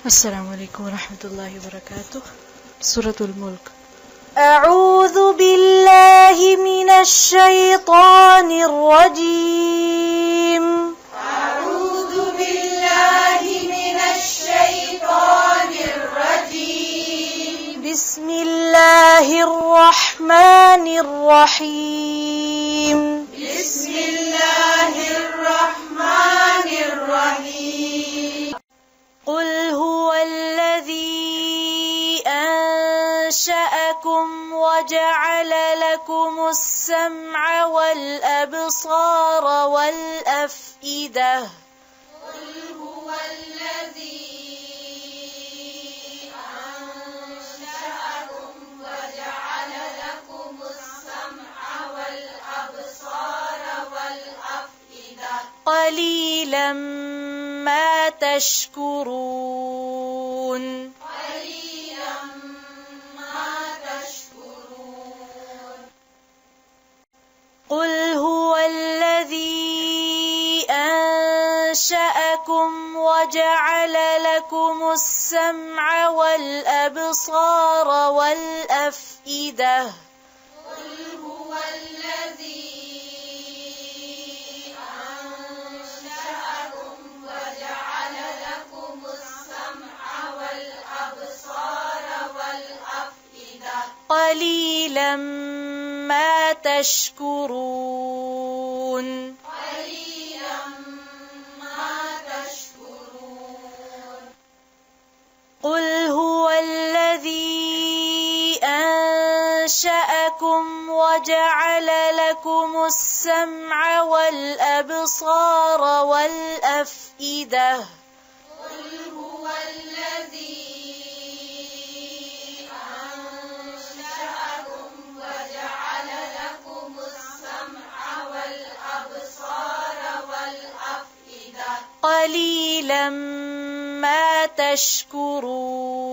السلام عليكم ورحمة الله وبركاته. سورة الملك. أعوذ بالله من الشيطان الرجيم. أعوذ بالله من الشيطان الرجيم. بسم الله الرحمن الرحيم. بسم الله الرحمن الرحيم. قل هو الذي أنشأكم وجعل لكم السمع والأبصار والأفئدة. قل هو الذي أنشأكم وجعل لكم السمع والأبصار والأفئدة. قليلا ما تشكرون. قليلا ما تشكرون. قل هو الذي أنشأكم وجعل لكم السمع والأبصار والأفئدة. قل هو الذي أنشأكم وجعل لكم السمع والأبصار والأفئدة. قليلا ما تشكرون. قليلا ما تشكرون. قل هو الذي أنشأكم وجعل لكم السمع والأبصار والأفئدة. قل هو الذي أنشأكم وجعل لكم السمع والأبصار والأفئدة. قليلا ما تشكرون.